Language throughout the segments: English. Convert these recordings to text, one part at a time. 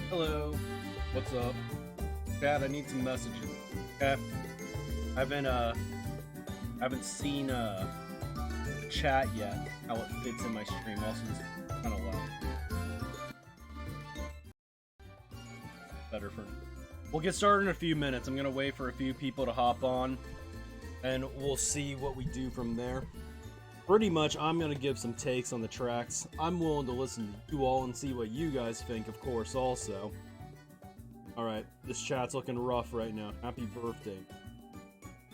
Hello. What's up? Chad, I need some messages. Okay. I haven't seen chat yet. How it fits in my stream. Also, it's kind of loud. Better for. We'll get started in a few minutes. I'm gonna wait for a few people to hop on, and we'll see what we do from there. Pretty much, I'm gonna give some takes on the tracks. I'm willing to listen to you all and see what you guys think, of course, also. Alright, this chat's looking rough right now. Happy birthday.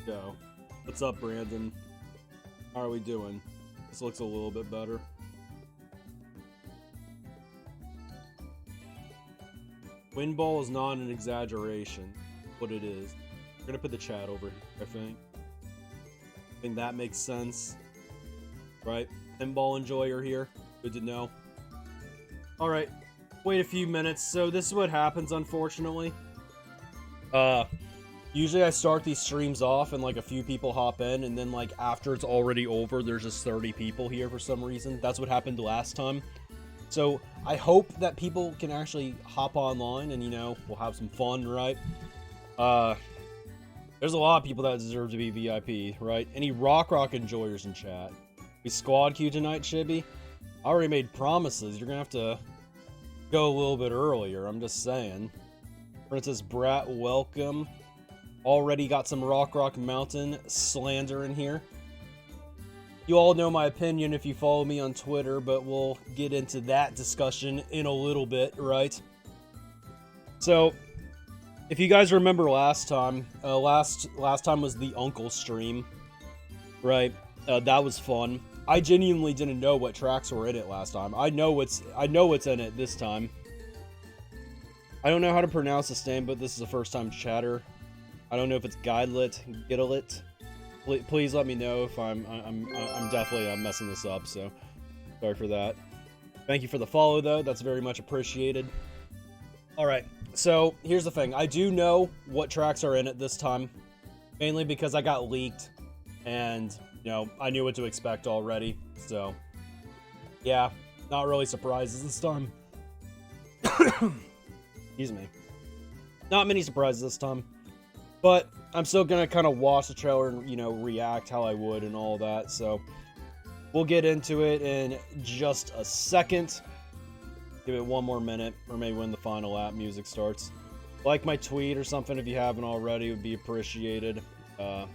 Go. What's up, Brandon? How are we doing? This looks a little bit better. Windball is not an exaggeration. What it is. We're gonna put the chat over here, I think. I think that makes sense. Right? Pinball enjoyer here. Good to know. Alright. Wait a few minutes. So this is what happens, unfortunately. Usually I start these streams off and like a few people hop in, and then like after it's already over, there's just 30 people here for some reason. That's what happened last time. So I hope that people can actually hop online and, you know, we'll have some fun, right? There's a lot of people that deserve to be VIP, right? Any rock enjoyers in chat? We squad queue tonight, Chibi? I already made promises. You're gonna have to go a little bit earlier, I'm just saying. Princess Brat, welcome. Already got some Rock Mountain slander in here. You all know my opinion if you follow me on Twitter, but we'll get into that discussion in a little bit, right? So, if you guys remember last time, last time was the Uncle stream, right? That was fun. I genuinely didn't know what tracks were in it last time. I know what's in it this time. I don't know how to pronounce this name, but this is a first time chatter. I don't know if it's Guidelit, Gittalit. Please let me know if I'm definitely messing this up, so sorry for that. Thank you for the follow though, that's very much appreciated. Alright, so here's the thing. I do know what tracks are in it this time, mainly because I got leaked, and you know, I knew what to expect already, so yeah, not really surprises this time. Excuse me. Not many surprises this time, but I'm still gonna kind of watch the trailer and, you know, react how I would and all that, so we'll get into it in just a second. Give it one more minute, or maybe when the final lap music starts. Like my tweet or something if you haven't already, would be appreciated. I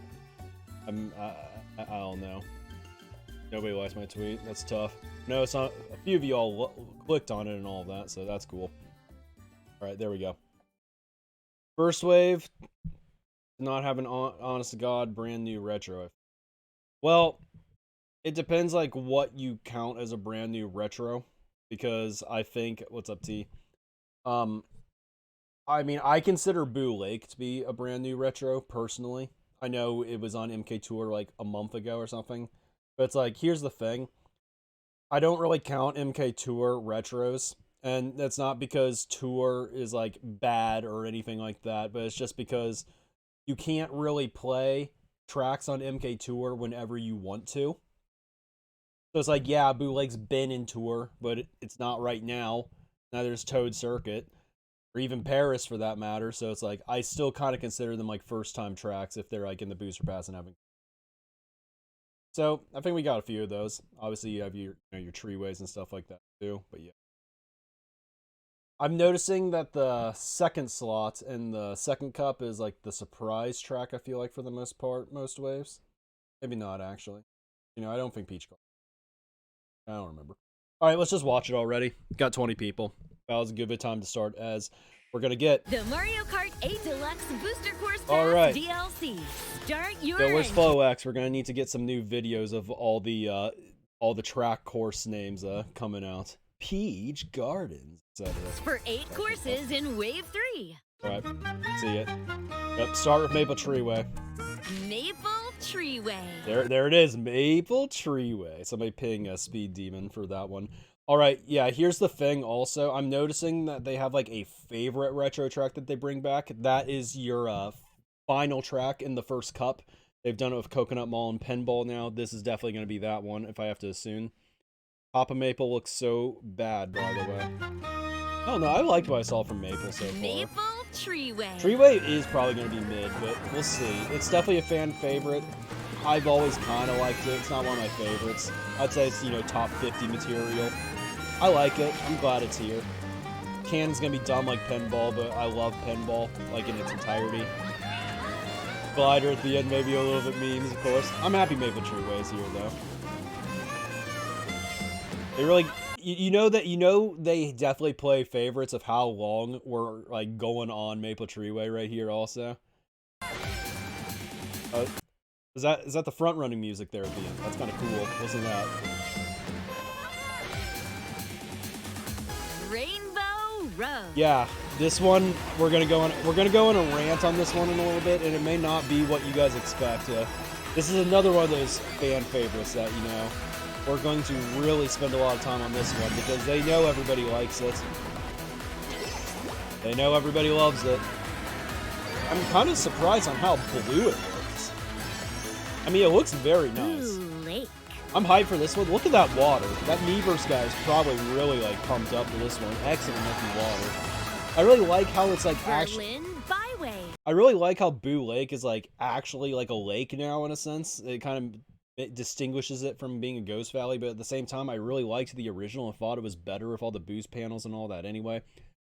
don't know. Nobody likes my tweet. That's tough. No, it's not. A few of you all clicked on it and all of that, so that's cool. Alright, there we go. First wave. Not have an honest to God brand new retro. Well, it depends like what you count as a brand new retro, because I think, what's up, T? I mean, I consider Boo Lake to be a brand new retro personally. I know it was on MK Tour like a month ago or something, but it's like, here's the thing. I don't really count MK Tour retros, and that's not because Tour is like bad or anything like that, but it's just because you can't really play tracks on MK Tour whenever you want to. So it's like, yeah, Boo Lake's been in Tour, but it's not right now. Neither is Toad Circuit, or even Paris for that matter. So it's like, I still kind of consider them like first time tracks if they're like in the booster pass and having. So I think we got a few of those. Obviously, you have your treeways and stuff like that too. But yeah, I'm noticing that the second slot in the second cup is like the surprise track. I feel like for the most part, most waves. Maybe not actually. You know, I don't think Peach. I don't remember. All right, let's just watch it already. Got 20 people. That was a good bit of time to start as we're gonna get the Mario Kart 8 Deluxe Booster Course Pass all right. DLC. Start your Yo, where's FlowX? We're gonna need to get some new videos of all the track course names coming out. Peach Gardens, etc. For 8 courses in Wave 3. All right, see it. Yep, start with Maple Treeway. Maple Treeway. There it is, Maple Treeway. Somebody ping a Speed Demon for that one. All right, yeah, here's the thing also. I'm noticing that they have like a favorite retro track that they bring back. That is your final track in the first cup. They've done it with Coconut Mall and Pinball now. This is definitely going to be that one, if I have to assume. Papa Maple looks so bad, by the way. don't know. I liked what I saw from Maple so far. Maple Treeway. Treeway is probably going to be mid, but we'll see. It's definitely a fan favorite. I've always kind of liked it. It's not one of my favorites. I'd say it's, top 50 material. I like it. I'm glad it's here. Cannon's going to be dumb like Pinball, but I love Pinball, like in its entirety. Glider at the end, maybe a little bit memes, of course. I'm happy Maple Treeway's here, though. They really... they definitely play favorites of how long we're, like, going on Maple Treeway right here, also. Is that the front-running music there at the end? That's kind of cool. Listen to that. Rainbow Road. Yeah, this one we're gonna go on a rant on this one in a little bit, and it may not be what you guys expect. This is another one of those fan favorites that we're going to really spend a lot of time on this one because they know everybody likes it. They know everybody loves it. I'm kind of surprised on how blue it looks. I mean, it looks very nice. Blue Lake. I'm hyped for this one. Look at that water. That Miiverse guy is probably really, like, pumped up for this one. Excellent looking water. I really like how it's, like, actually... Berlin Byway. I really like how Boo Lake is, like, actually, like, a lake now, in a sense. It distinguishes it from being a Ghost Valley, but at the same time, I really liked the original and thought it was better with all the boost panels and all that anyway.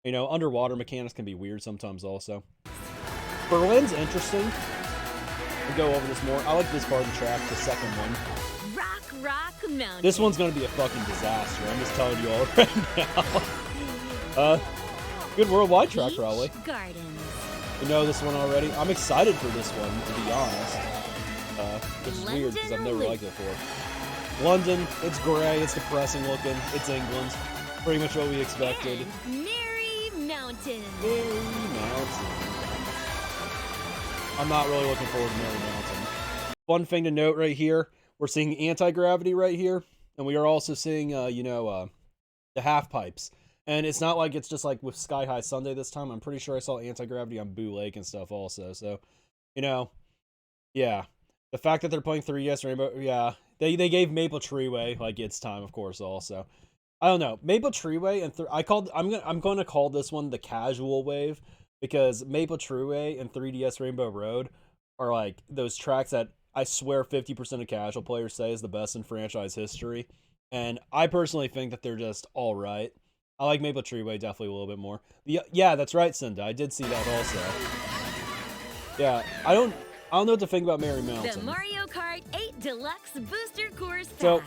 Underwater mechanics can be weird sometimes also. Berlin's interesting. We'll go over this more. I like this part of the track, the second one. Rock Mountain. This one's gonna be a fucking disaster. I'm just telling you all right now. Good worldwide track, Beach probably. Gardens. You know this one already. I'm excited for this one, to be honest. Which is weird because I've never liked it before. London, it's gray, it's depressing looking, it's England. Pretty much what we expected. And Merry Mountain. Merry Mountain. I'm not really looking forward to Merry Mountain. Fun thing to note right here, we're seeing anti-gravity right here, and we are also seeing, the half pipes. And it's not like it's just like with Sky High Sunday this time. I'm pretty sure I saw anti-gravity on Boo Lake and stuff also. So, yeah. The fact that they're playing 3DS Rainbow, yeah. They gave Maple Treeway, like, its time, of course, also. I don't know. Maple Treeway and I'm going to call this one the casual wave because Maple Treeway and 3DS Rainbow Road are like those tracks that I swear 50% of casual players say is the best in franchise history. And I personally think that they're just all right. I like Maple Treeway definitely a little bit more. Yeah, that's right, Cinda. I did see that also. Yeah, I don't know what to think about Merry Mountain. The Mario Kart 8 Deluxe Booster Course Pass. So,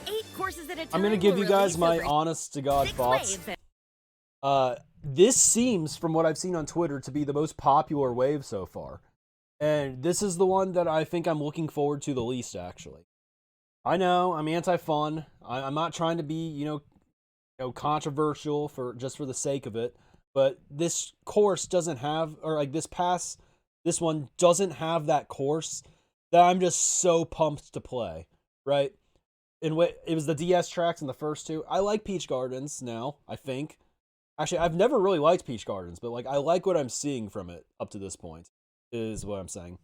8 courses at a time. I'm gonna give you guys my over honest to God 6 thoughts. waves. This seems, from what I've seen on Twitter, to be the most popular wave so far. And this is the one that I think I'm looking forward to the least, actually. I know, I'm anti-fun. I'm not trying to be, controversial for the sake of it. But this course doesn't have, or like this one doesn't have that course that I'm just so pumped to play, right? It was the DS tracks in the first two. I like Peach Gardens now, I think. Actually, I've never really liked Peach Gardens, but like I like what I'm seeing from it up to this point, is what I'm saying.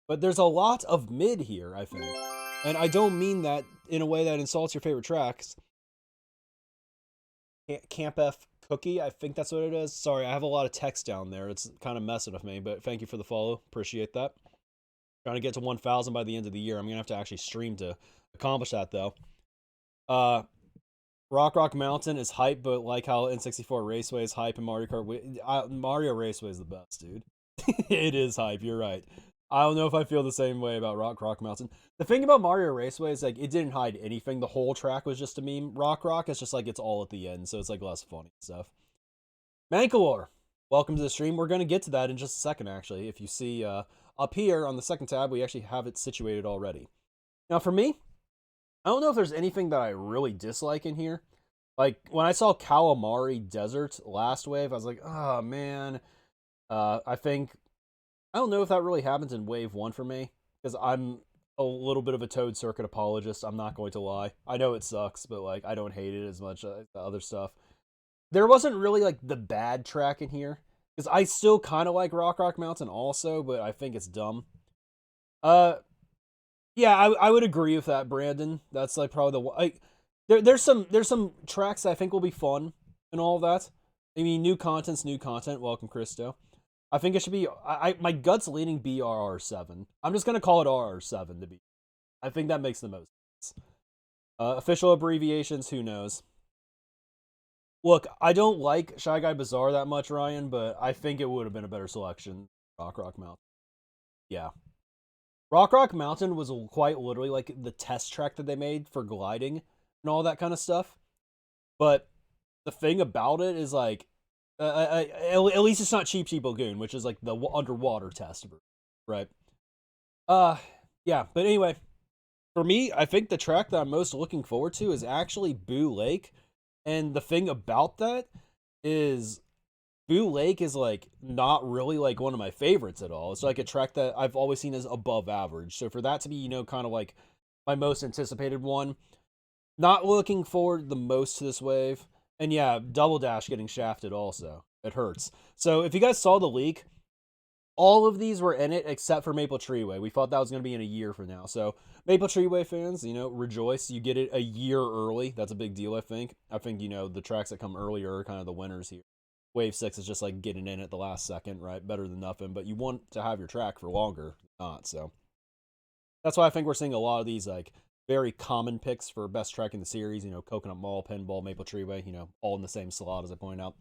But there's a lot of mid here, I think. And I don't mean that in a way that insults your favorite tracks. Camp F Cookie, I think that's what it is. Sorry, I have a lot of text down there. It's kind of messing with me, but thank you for the follow. Appreciate that. Trying to get to 1,000 by the end of the year. I'm going to have to actually stream to accomplish that, though. Rock Mountain is hype, but like how N64 Raceway is hype and Mario Kart... Mario Raceway is the best, dude. It is hype, you're right. I don't know if I feel the same way about Rock Mountain. The thing about Mario Raceway is, like, it didn't hide anything. The whole track was just a meme. Rock, it's just, like, it's all at the end, so it's, like, less funny stuff. Mankalore, welcome to the stream. We're going to get to that in just a second, actually. If you see up here on the second tab, we actually have it situated already. Now, for me, I don't know if there's anything that I really dislike in here. Like, when I saw Calamari Desert last wave, I was like, oh, man. I don't know if that really happens in Wave 1 for me, because I'm a little bit of a Toad Circuit apologist, I'm not going to lie. I know it sucks, but, like, I don't hate it as much as the other stuff. There wasn't really, like, the bad track in here, because I still kind of like Rock Mountain also, but I think it's dumb. Yeah, I would agree with that, Brandon. That's, like, probably the one. There's some tracks that I think will be fun and all of that. I mean, new content's new content. Welcome, Christo. I think it should be. My gut's leaning BRR7. I'm just gonna call it RR7 to be. I think that makes the most sense. Official abbreviations, who knows? Look, I don't like Shy Guy Bazaar that much, Ryan, but I think it would have been a better selection. Rock Mountain. Yeah. Rock Mountain was quite literally like the test track that they made for gliding and all that kind of stuff. But the thing about it is like, at least it's not Cheep Cheep Lagoon, which is like the underwater test, right? Yeah. But anyway, for me, I think the track that I'm most looking forward to is actually Boo Lake. And the thing about that is Boo Lake is like not really like one of my favorites at all. It's like a track that I've always seen as above average. So for that to be, you know, kind of like my most anticipated one, not looking forward the most to this wave. And yeah, Double Dash getting shafted also. It hurts. So if you guys saw the leak, all of these were in it except for Maple Treeway. We thought that was going to be in a year from now. So Maple Treeway fans, you know, rejoice. You get it a year early. That's a big deal, I think. I think, you know, the tracks that come earlier are kind of the winners here. Wave 6 is just like getting in at the last second, right? Better than nothing. But you want to have your track for longer. Not, so. That's why I think we're seeing a lot of these, like, very common picks for best track in the series. You know, Coconut Mall, Pinball, Maple Treeway, you know, all in the same slot, as I point out.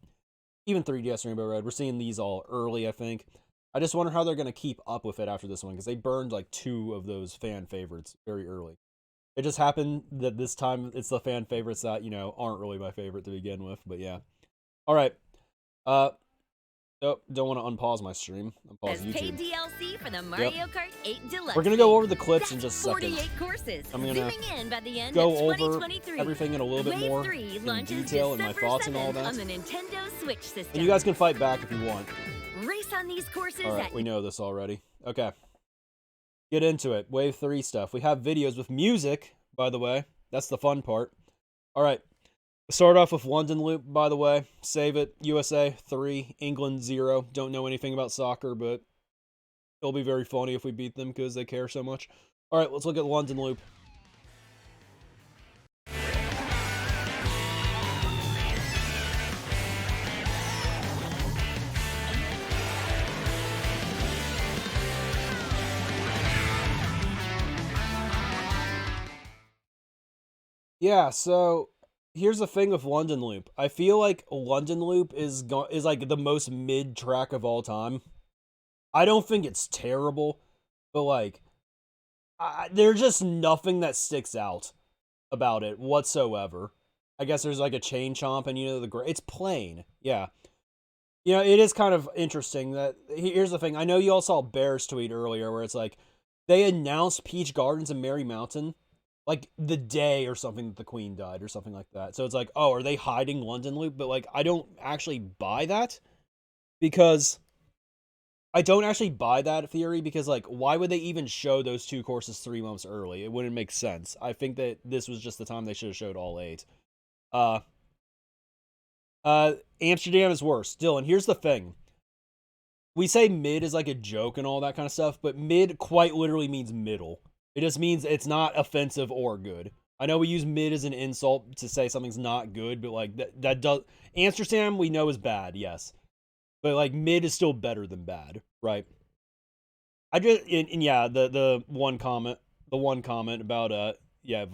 Even 3DS Rainbow Red. We're seeing these all early, I think. I just wonder how they're going to keep up with it after this one, because they burned like 2 of those fan favorites very early. It just happened that this time it's the fan favorites that, you know, aren't really my favorite to begin with, but yeah. All right. Oh, don't want to unpause my stream. Unpause YouTube. Paid DLC for the Mario Kart 8 Deluxe. We're going to go over the clips in just a second. 48 courses. I'm going to in by the end go of over everything in a little bit more in detail and my thoughts and all that. On the Nintendo Switch system. And you guys can fight back if you want. Race on these courses. All right, we know this already. Okay. Get into it. Wave 3 stuff. We have videos with music, by the way. That's the fun part. All right. Start off with London Loop, by the way. Save it. USA 3, England 0. Don't know anything about soccer, but it'll be very funny if we beat them because they care so much. All right, let's look at London Loop. Yeah, so here's the thing with London Loop. I feel like London Loop is like the most mid track of all time. I don't think it's terrible, but like there's just nothing that sticks out about it whatsoever. I guess there's like a chain chomp and, you know, it's plain. Yeah. You know, it is kind of interesting that here's the thing. I know you all saw Bear's tweet earlier where it's like they announced Peach Gardens and Merry Mountain like the day or something that the Queen died or something like that. So it's like, oh, are they hiding London Loop? But like, I don't actually buy that because like, why would they even show those 2 courses 3 months early? It wouldn't make sense. I think that this was just the time they should have showed all 8. Amsterdam is worse. Dylan, here's the thing. We say mid is like a joke and all that kind of stuff, but mid quite literally means middle. It just means it's not offensive or good. I know we use mid as an insult to say something's not good, but like that does Amsterdam we know is bad, yes. But like mid is still better than bad, right? I just and yeah, the one comment about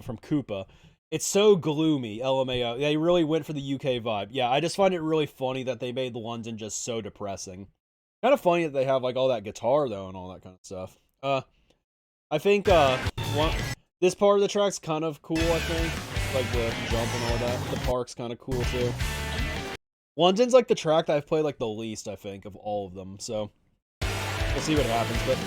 from Koopa. It's so gloomy, LMAO. They really went for the UK vibe. Yeah, I just find it really funny that they made London just so depressing. Kind of funny that they have like all that guitar though and all that kind of stuff. I think this part of the track's kind of cool, I think. Like the jump and all that. The park's kind of cool too. London's like the track that I've played like the least, I think, of all of them. So we'll see what happens, but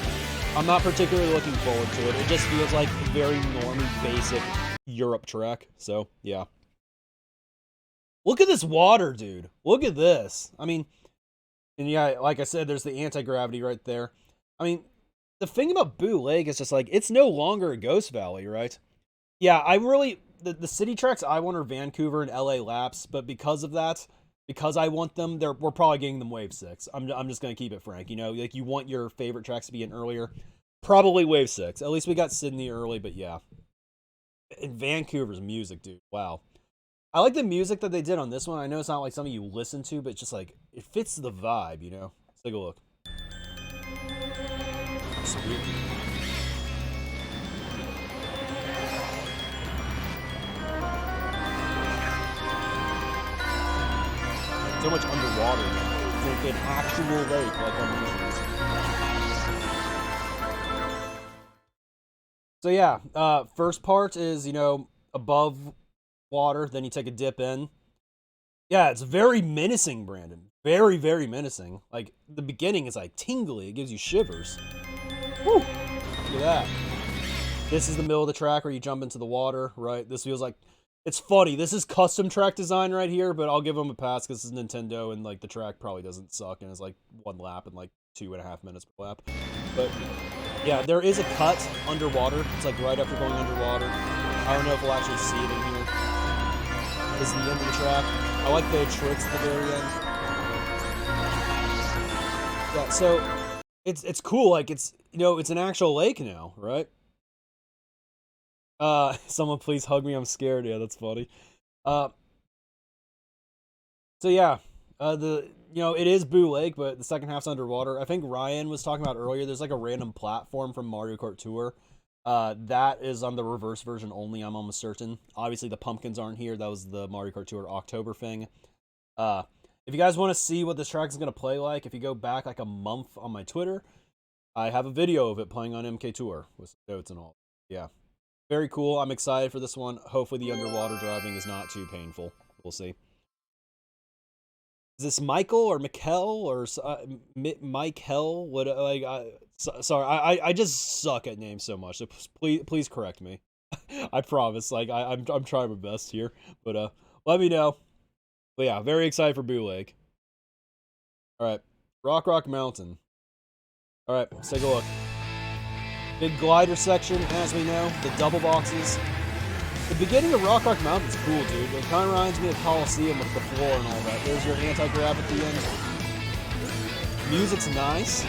I'm not particularly looking forward to it. It just feels like a very normie, basic Europe track. So yeah. Look at this water, dude. Look at this. I mean, and yeah, like I said, there's the anti-gravity right there. I mean, the thing about Boo Lake is just like, it's no longer a Ghost Valley, right? Yeah, I really, the city tracks I want are Vancouver and LA laps, but because of that, because I want them, we're probably getting them Wave 6. I'm just going to keep it frank, you know? Like, you want your favorite tracks to be in earlier. Probably Wave 6. At least we got Sydney early, but yeah. And Vancouver's music, dude. Wow. I like the music that they did on this one. I know it's not like something you listen to, but it's just like it fits the vibe, you know. Let's take a look. Sweet. So much underwater. It's like an actual lake, like on Missions. So yeah, first part is, you know, above water, then you take a dip in. Yeah, it's very menacing, Brandon. Very, very menacing. Like, the beginning is like tingly, it gives you shivers. Woo! Look at that. This is the middle of the track where you jump into the water, right? This feels like, it's funny. This is custom track design right here, but I'll give them a pass because this is Nintendo and like the track probably doesn't suck and it's like one lap and like 2.5 minutes per lap. But yeah, there is a cut underwater. It's like right after going underwater. I don't know if we'll actually see it in here. This is the end of the track. I like the tricks at the very end. Yeah, so it's cool. Like it's, you know, it's an actual lake now, right? Someone please hug me. I'm scared. Yeah, that's funny. So yeah, you know, it is Boo Lake, but the second half's underwater. I think Ryan was talking about earlier. There's like a random platform from Mario Kart Tour. That is on the reverse version only. I'm almost certain. Obviously, the pumpkins aren't here. That was the Mario Kart Tour October thing. If you guys want to see what this track is gonna play like, if you go back like a month on my Twitter, I have a video of it playing on MK Tour with notes and all. Yeah. Very cool. I'm excited for this one. Hopefully the underwater driving is not too painful. We'll see. Is this Michael or Mikkel or Michael? What like? Sorry, I just suck at names so much. So please correct me. I promise. Like I'm trying my best here, but let me know. But yeah, very excited for Boo Lake. All right, Rock Mountain. All right, let's take a look. Big glider section, as we know, the double boxes. The beginning of Rock Mountain's cool, dude. It kind of reminds me of Coliseum with the floor and all that. There's your anti-grav at the end. Music's nice.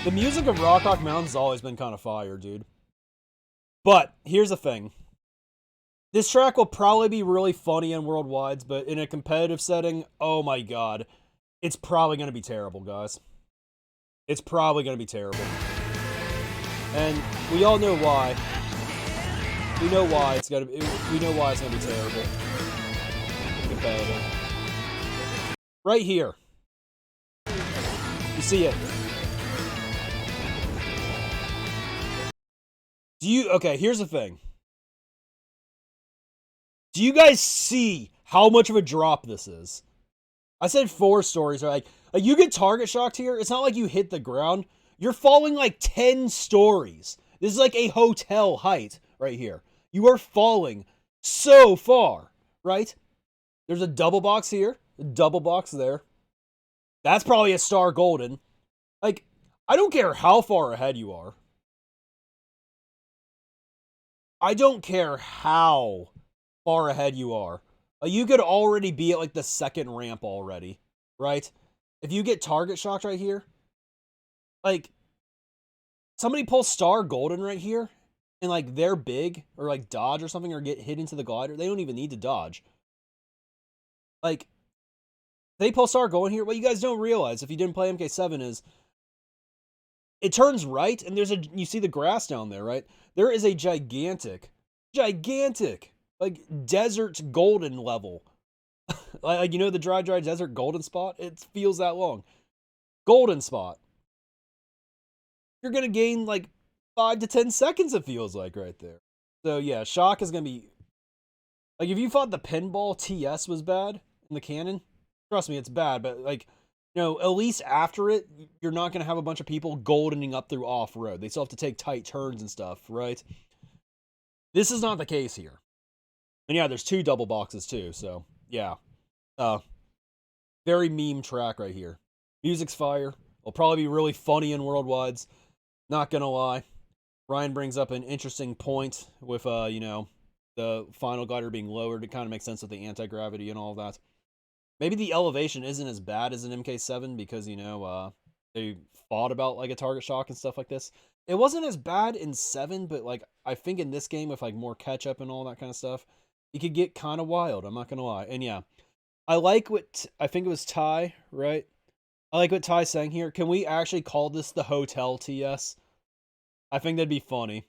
The music of Rock Mountain's always been kind of fire, dude. But, here's the thing. This track will probably be really funny in Worldwides, but in a competitive setting, oh my god. It's probably going to be terrible, guys. It's probably going to be terrible. And we all know why. We know why it's going to be. We know why it's going to be terrible. Competitive. Right here. You see it. Okay, here's the thing. Do you guys see how much of a drop this is? I said 4 stories, right? Like you get target shocked here. It's not like you hit the ground. You're falling like 10 stories. This is like a hotel height right here. You are falling so far, right? There's a double box here, a double box there. That's probably a star golden. Like, I don't care how far ahead you are. I don't care how far ahead you are. You could already be at like the second ramp already, right? If you get target shocked right here, like, somebody pulls star golden right here, and like they're big, or like dodge or something, or get hit into the glider, they don't even need to dodge. Like, they pull star golden here, what you guys don't realize, if you didn't play MK7, is it turns right, and you see the grass down there, right? There is a gigantic, like, desert golden level. Like, you know the dry desert golden spot? It feels that long. Golden spot. You're going to gain, like, 5 to 10 seconds, it feels like, right there. So, yeah, shock is going to be... Like, if you thought the pinball TS was bad in the cannon, trust me, it's bad, but, like, you know, at least after it, you're not going to have a bunch of people goldening up through off-road. They still have to take tight turns and stuff, right? This is not the case here. And yeah, there's 2 double boxes too, so yeah. Very meme track right here. Music's fire. It'll probably be really funny in Worldwides. Not gonna lie. Ryan brings up an interesting point with, you know, the final glider being lowered. It kind of makes sense with the anti-gravity and all of that. Maybe the elevation isn't as bad as an MK7 because, you know, they thought about like a target shock and stuff like this. It wasn't as bad in 7, but like I think in this game with like more catch up and all that kind of stuff, it could get kind of wild. I'm not gonna lie. And yeah, I like what I think it was Ty, right? I like what Ty's saying here. Can we actually call this the Hotel TS? I think that'd be funny.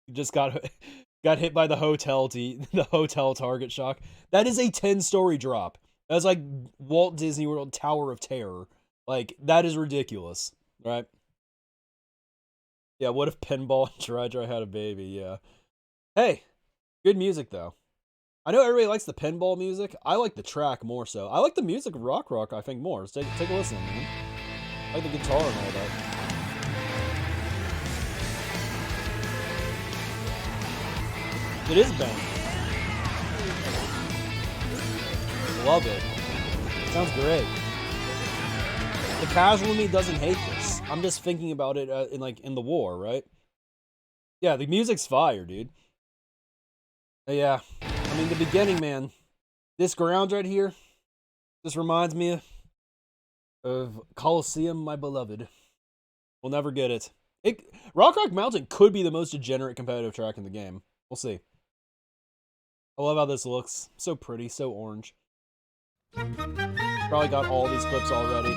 You just got got hit by the the hotel target shock. That is a 10-story drop. That's like Walt Disney World Tower of Terror. Like that is ridiculous, right? Yeah, what if Pinball and Dry Dry had a baby? Yeah. Hey, good music though. I know everybody likes the pinball music. I like the track more so. I like the music of Rock Rock, I think, more. So take a listen, man. I like the guitar and all that. It is bang. Love it. Sounds great. The casual in me doesn't hate this. I'm just thinking about it in the war, right? Yeah, the music's fire, dude. Yeah. I mean, the beginning, man. This ground right here just reminds me of Coliseum, my beloved. We'll never get it. Rock Rock Mountain could be the most degenerate competitive track in the game. We'll see. I love how this looks. So pretty, so orange. Probably got all these clips already.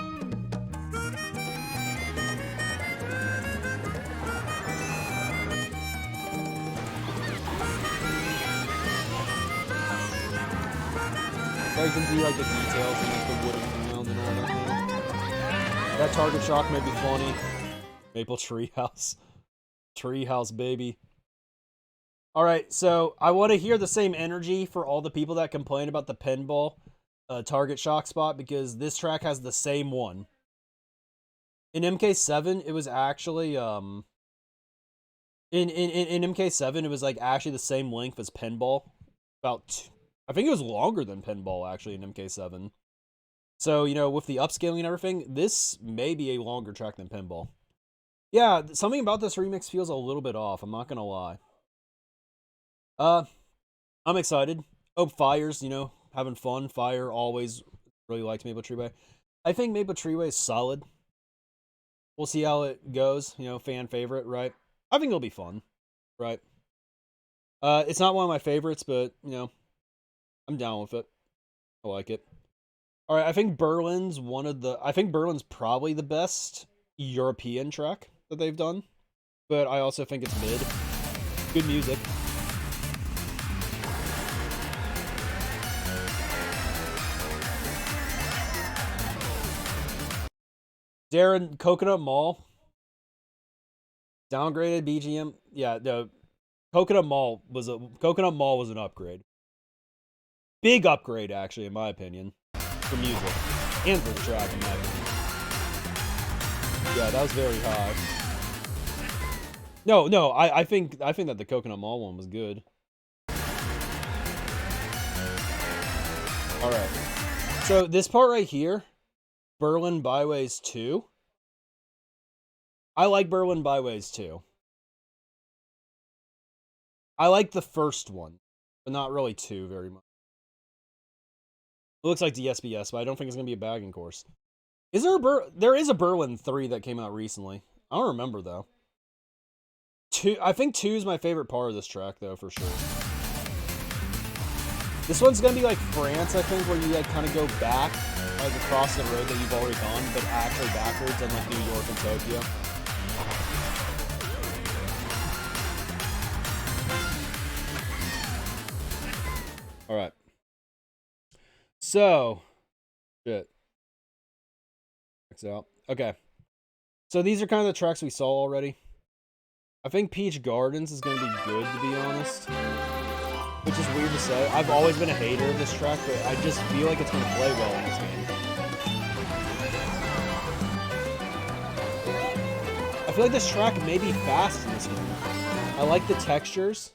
You can see like the details and like the wooden ground and all that. That target shock may be funny. Maple Treehouse. Treehouse, baby. Alright, so I want to hear the same energy for all the people that complain about the pinball target shock spot, because this track has the same one. In MK7, it was actually in MK7 it was like actually the same length as pinball. I think it was longer than pinball, actually, in MK7. So, you know, with the upscaling and everything, this may be a longer track than pinball. Yeah, something about this remix feels a little bit off, I'm not gonna lie. I'm excited. Hope Fire's, you know, having fun. Fire always really liked Maple Treeway. I think Maple Treeway is solid. We'll see how it goes, you know, fan favorite, right? I think it'll be fun, right? It's not one of my favorites, but, you know, I'm down with it. I like it. Alright, I think Berlin's probably the best European track that they've done. But I also think it's mid. Good music. Darren, Coconut Mall. Downgraded BGM. Yeah, no. Coconut Mall was an upgrade. Big upgrade, actually, in my opinion, for music and for the track, in my opinion. Yeah, that was very high. No, I think that the Coconut Mall one was good. All right, so this part right here, Berlin Byways 2. I like Berlin Byways 2. I like the first one, but not really 2 very much. It looks like the SBS, but I don't think it's going to be a bagging course. Is there there is a Berlin 3 that came out recently. I don't remember, though. I think 2 is my favorite part of this track, though, for sure. This one's going to be like France, I think, where you like kind of go back, like across the road that you've already gone, but actually backwards on like New York and Tokyo. All right. So, shit. Checks out. Okay. So these are kind of the tracks we saw already. I think Peach Gardens is going to be good, to be honest. Which is weird to say. I've always been a hater of this track, but I just feel like it's going to play well in this game. I feel like this track may be fast in this game. I like the textures.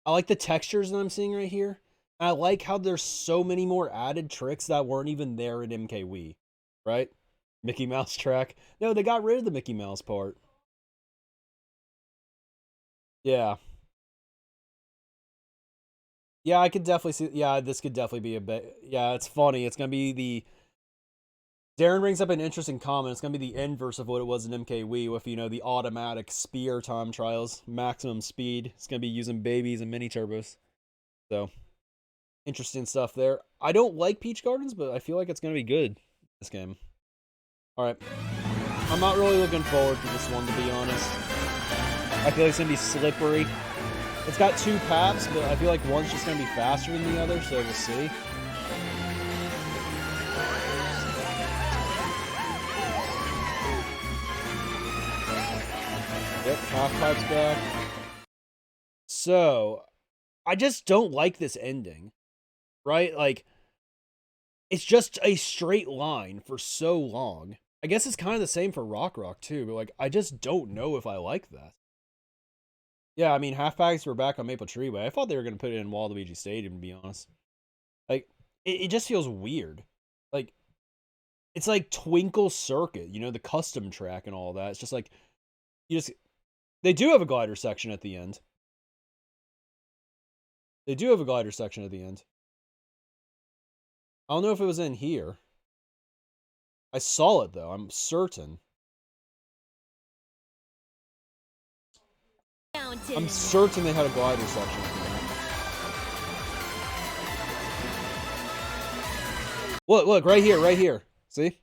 I like the textures that I'm seeing right here. I like how there's so many more added tricks that weren't even there in MKWii, right? Mickey Mouse track. No, they got rid of the Mickey Mouse part. Yeah. Yeah, I could definitely see. Yeah, this could definitely be a bit. Yeah, it's funny. It's gonna be Darren brings up an interesting comment. It's going to be the inverse of what it was in MKWii with, the automatic spear time trials, maximum speed. It's going to be using babies and mini turbos. So, interesting stuff there. I don't like Peach Gardens, but I feel like it's going to be good, this game. Alright. I'm not really looking forward to this one, to be honest. I feel like it's going to be slippery. It's got 2 paths, but I feel like one's just going to be faster than the other, so we'll see. Yep, half-pipe's back. So, I just don't like this ending, right? Like, it's just a straight line for so long. I guess it's kind of the same for Rock too, but like, I just don't know if I like that. Yeah, I mean, half-packs were back on Maple Treeway. I thought they were going to put it in Waluigi Stadium, to be honest. Like, it just feels weird. Like, it's like Twinkle Circuit, the custom track and all that. It's just like, they do have a glider section at the end. They do have a glider section at the end. I don't know if it was in here. I saw it, though. I'm certain. I'm certain they had a glider section. Look, right here. See?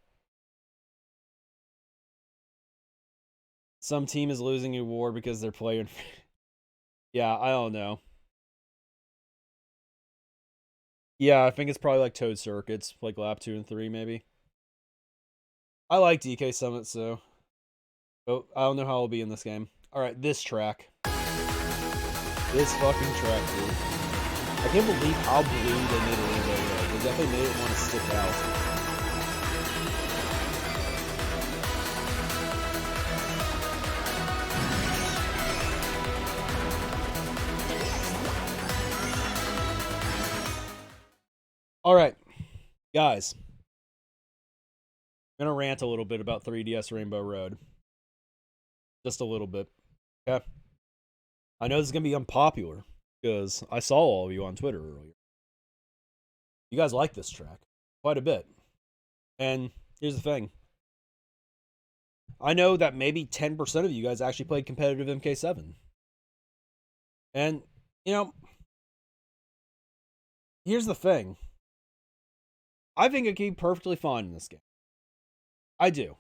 Some team is losing a war because they're playing. Yeah, I don't know. Yeah, I think it's probably like Toad Circuits, like lap 2 and 3, maybe. I like DK Summit, so. Oh, I don't know how it'll be in this game. Alright, this track. This fucking track, dude. I can't believe how blue they made a Rainbow Road. They definitely made it want to stick out. Alright, guys. I'm going to rant a little bit about 3DS Rainbow Road. Just a little bit. Okay? I know this is going to be unpopular, because I saw all of you on Twitter earlier. You guys like this track quite a bit. And here's the thing. I know that maybe 10% of you guys actually played competitive MK7. And, here's the thing. I think it can be perfectly fine in this game. I do.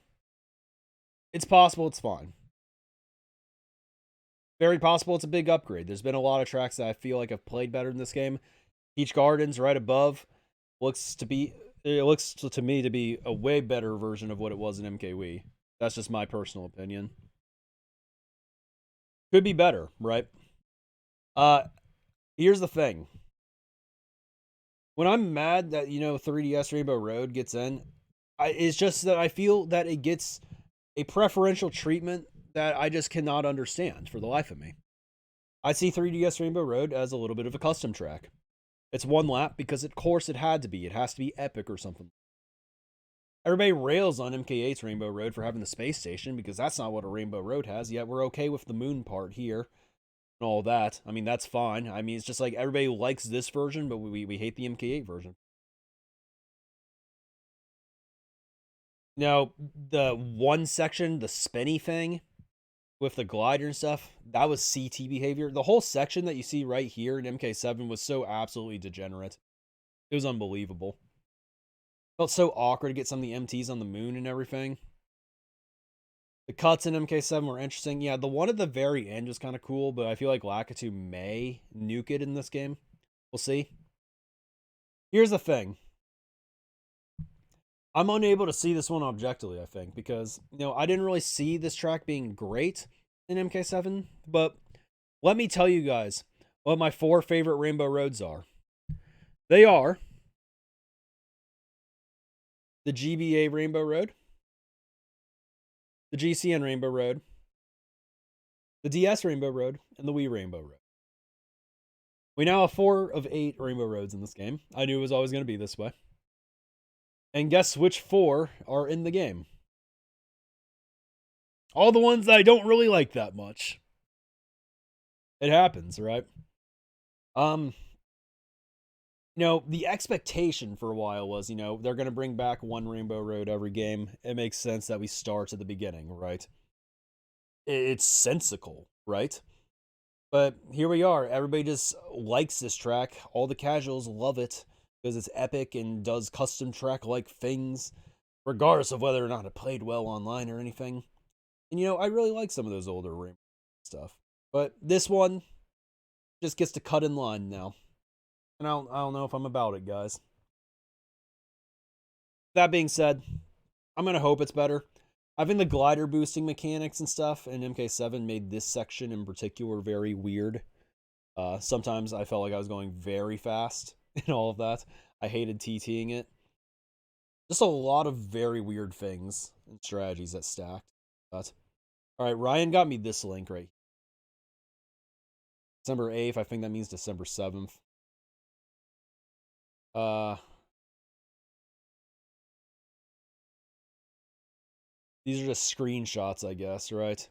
It's possible it's fine. Very possible it's a big upgrade. There's been a lot of tracks that I feel like have played better in this game. Peach Gardens right above looks to me to be a way better version of what it was in MKWii. That's just my personal opinion. Could be better, right? Here's the thing. When I'm mad that, 3DS Rainbow Road gets in, it's just that I feel that it gets a preferential treatment that I just cannot understand for the life of me. I see 3DS Rainbow Road as a little bit of a custom track. It's one lap because, of course, it had to be. It has to be epic or something. Everybody rails on MK8's Rainbow Road for having the space station because that's not what a Rainbow Road has, yet we're okay with the moon part here and all that. I mean, that's fine. I mean, it's just like everybody likes this version, but we hate the MK8 version. Now, the one section, the spinny thing with the glider and stuff, that was CT behavior. The whole section that you see right here in MK7 was so absolutely degenerate. It was unbelievable. Felt so awkward to get some of the MTs on the moon and everything. The cuts in MK7 were interesting. Yeah, the one at the very end was kind of cool, but I feel like Lakitu may nuke it in this game. We'll see. Here's the thing. I'm unable to see this one objectively, I think, because, I didn't really see this track being great in MK7, but let me tell you guys what my 4 favorite Rainbow Roads are. They are the GBA Rainbow Road, the GCN Rainbow Road, the DS Rainbow Road, and the Wii Rainbow Road. We now have 4 of 8 Rainbow Roads in this game. I knew it was always going to be this way. And guess which 4 are in the game? All the ones that I don't really like that much. It happens, right? You know, the expectation for a while was, you know, they're going to bring back one Rainbow Road every game. It makes sense that we start at the beginning, right? It's sensical, right? But here we are. Everybody just likes this track. All the casuals love it because it's epic and does custom track like things, regardless of whether or not it played well online or anything. And you know, I really like some of those older Rainbow stuff. But this one just gets to cut in line now. And I don't know if I'm about it, guys. That being said, I'm going to hope it's better. I think the glider boosting mechanics and stuff in MK7 made this section in particular very weird. Sometimes I felt like I was going very fast and all of that. I hated TTing it. Just a lot of very weird things and strategies that stacked. But all right, Ryan got me this link right. December 8th, I think that means December 7th. These are just screenshots, I guess, right?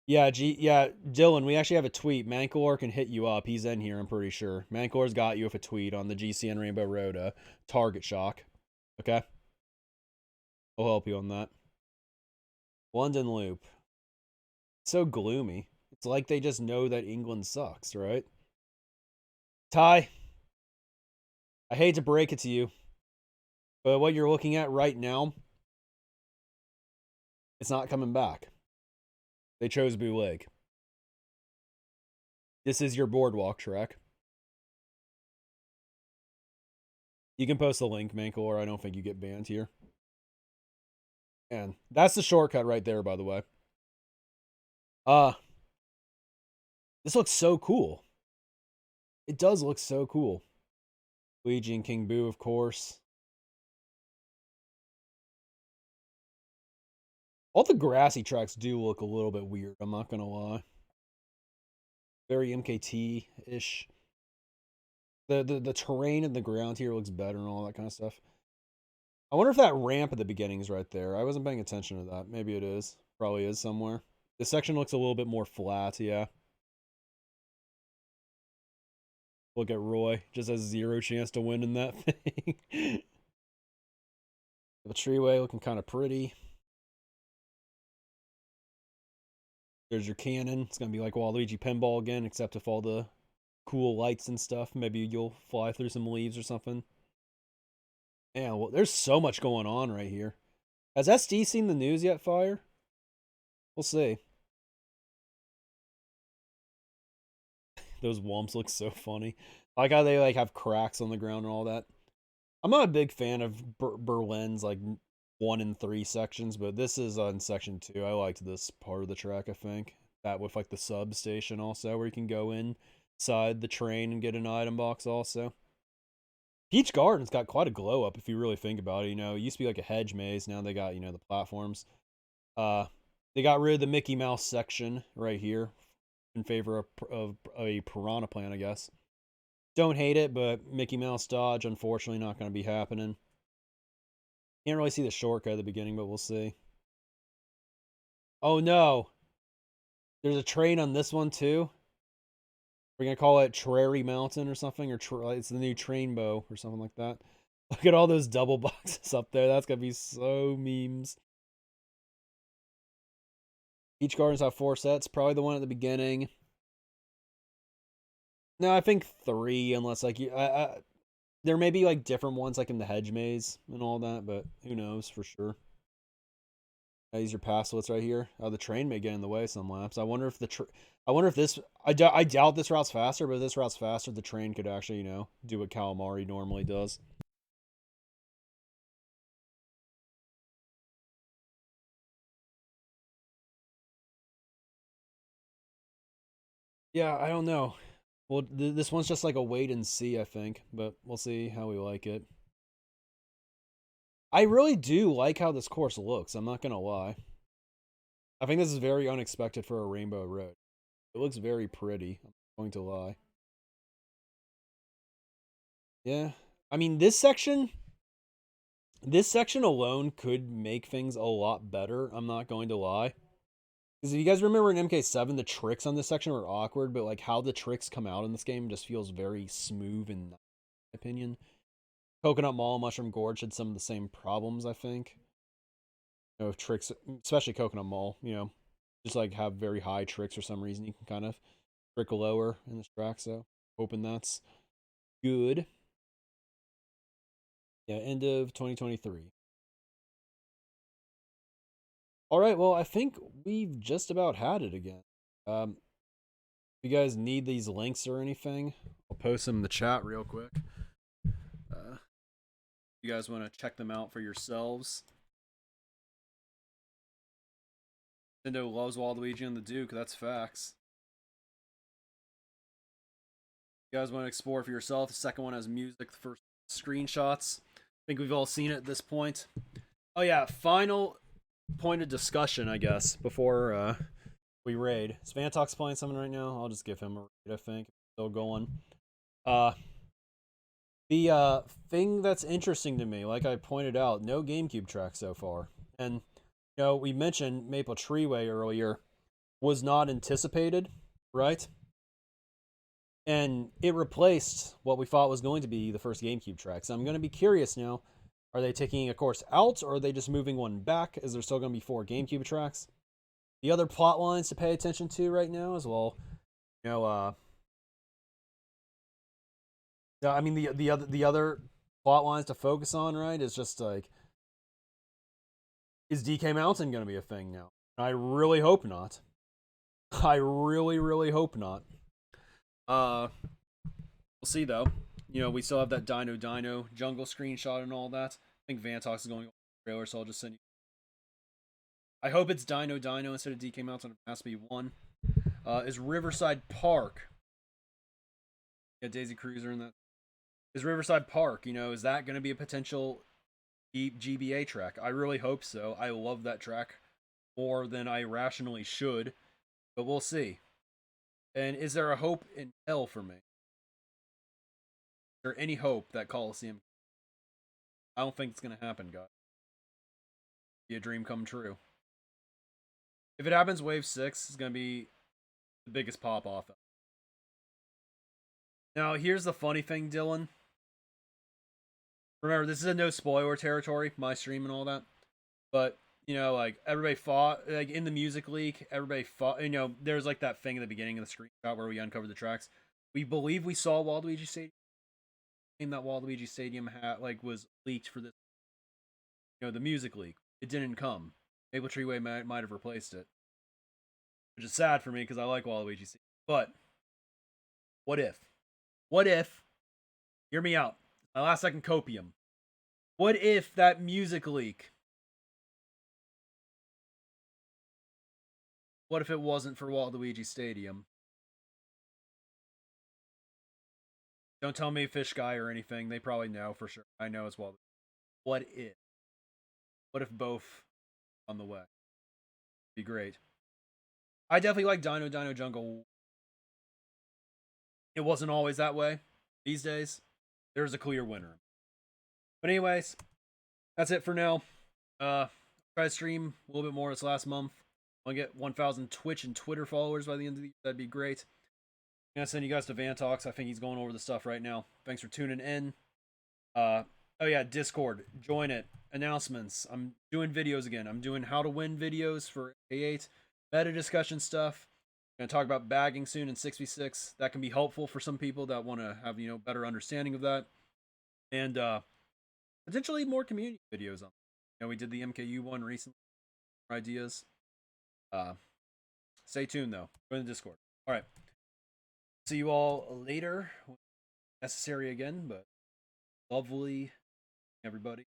Yeah, Dylan, we actually have a tweet. Mancor can hit you up. He's in here, I'm pretty sure. Mancor's got you with a tweet on the GCN Rainbow Road target shock. Okay? I'll help you on that. London Loop. It's so gloomy. It's like they just know that England sucks, right? Ty, I hate to break it to you, but what you're looking at right now, it's not coming back. They chose Bootleg. This is your boardwalk track. You can post the link, Mancor. I don't think you get banned here. And that's the shortcut right there, by the way. This looks so cool. It does look so cool. Luigi and King Boo, of course. All the grassy tracks do look a little bit weird, I'm not gonna lie. Very MKT-ish. The terrain and the ground here looks better and all that kind of stuff. I wonder if that ramp at the beginning is right there. I wasn't paying attention to that. Maybe it is. Probably is somewhere. This section looks a little bit more flat, yeah. Look at Roy. Just has 0 chance to win in that thing. The treeway looking kind of pretty. There's your cannon. It's going to be like Waluigi Pinball again, except with all the cool lights and stuff. Maybe you'll fly through some leaves or something. Yeah, well, there's so much going on right here. Has SD seen the news yet, Fire? We'll see. Those wumps look so funny. I like how they like have cracks on the ground and all that. I'm not a big fan of Berlin's like 1 and 3 sections, but this is on section 2. I liked this part of the track, I think. That with like the substation also, where you can go inside the train and get an item box also. Peach Garden's got quite a glow up if you really think about it. You know, it used to be like a hedge maze. Now they got, you know, the platforms. They got rid of the Mickey Mouse section right here in favor of a Piranha Plant, I guess. Don't hate it, but Mickey Mouse Dodge, unfortunately, not going to be happening. Can't really see the shortcut at the beginning, but we'll see. Oh, no. There's a train on this one, too. We're going to call it Trary Mountain or something, or it's the new Trainbow or something like that. Look at all those double boxes up there. That's going to be so memes. Each Gardens have 4 sets. Probably the one at the beginning. No, I think 3, unless like you... there may be like different ones like in the hedge maze and all that, but who knows for sure. These are passlets right here. Oh, the train may get in the way some laps. I wonder if this... I doubt this route's faster, but if this route's faster, the train could actually, you know, do what Calamari normally does. Yeah, I don't know. Well, this one's just like a wait and see, I think, but we'll see how we like it. I really do like how this course looks, I'm not gonna lie. I think this is very unexpected for a Rainbow Road. It looks very pretty, I'm not going to lie. Yeah. I mean, this section alone could make things a lot better, I'm not going to lie. Because if you guys remember in MK7, the tricks on this section were awkward, but like how the tricks come out in this game just feels very smooth in my opinion. Coconut Mall, Mushroom Gorge had some of the same problems, I think. You know, if tricks, especially Coconut Mall, you know, just like have very high tricks for some reason. You can kind of trickle lower in this track, so hoping that's good. Yeah, end of 2023. All right, well, I think we've just about had it again. If you guys need these links or anything, I'll post them in the chat real quick. You guys want to check them out for yourselves. Nintendo loves Waluigi and the Duke, that's facts. You guys want to explore for yourself. The second one has music, the first screenshots. I think we've all seen it at this point. Oh yeah, final point of discussion, I guess, before we raid. Svantox playing something right now. I'll just give him a raid, I think. Still going. The thing that's interesting to me, like I pointed out, no GameCube track so far. And, you know, we mentioned Maple Treeway earlier was not anticipated, right? And it replaced what we thought was going to be the first GameCube track. So I'm going to be curious now. Are they taking a course out, or are they just moving one back? Is there still going to be 4 GameCube tracks? The other plot lines to pay attention to right now as well, you know, I mean the other plot lines to focus on, right, is just like, is DK Mountain going to be a thing now? I really hope not. I really hope not. We'll see though. You know, we still have that Dino jungle screenshot and all that. I think Vantox is going on the trailer, so I'll just send you. I hope it's Dino instead of DK Mountain. It has to be 1. Is Riverside Park? Yeah, Daisy Cruiser in that. Is Riverside Park, you know, is that going to be a potential GBA track? I really hope so. I love that track more than I rationally should, but we'll see. And is there a hope in hell for me? Is there any hope that Coliseum? I don't think it's going to happen, guys. Be a dream come true. If it happens, Wave 6 is going to be the biggest pop off. Now, here's the funny thing, Dylan. Remember, this is a no spoiler territory, my stream and all that. But, you know, like, everybody fought, like, in the music leak, everybody fought, you know, there's like that thing at the beginning of the screenshot where we uncovered the tracks. We believe we saw Waluigi Stadium. That Waluigi Stadium was leaked for this, you know, the music leak. It didn't come. Maple Treeway might have replaced it, which is sad for me because I like Waluigi Stadium. But what if? What if? Hear me out. My last second copium. What if that music leak? What if it wasn't for Waluigi Stadium? Don't tell me Fish Guy or anything. They probably know for sure. I know it's Waluigi. What if? What if both on the way? Be great. I definitely like Dino Jungle. It wasn't always that way. These days, there's a clear winner. But anyways, that's it for now. Try to stream a little bit more this last month. I want to get 1,000 Twitch and Twitter followers by the end of the year. That'd be great. I'm gonna send you guys to Vantox. I think he's going over the stuff right now. Thanks for tuning in. Oh yeah, Discord. Join it. Announcements. I'm doing videos again. I'm doing how to win videos for A8. Meta discussion stuff. I'm gonna talk about bagging soon in 6v6. That can be helpful for some people that want to have, you know, better understanding of that. And potentially more community videos on. You know, we did the MKU one recently. Ideas. Stay tuned though. Join the Discord. All right. See you all later. Necessary again, but lovely everybody.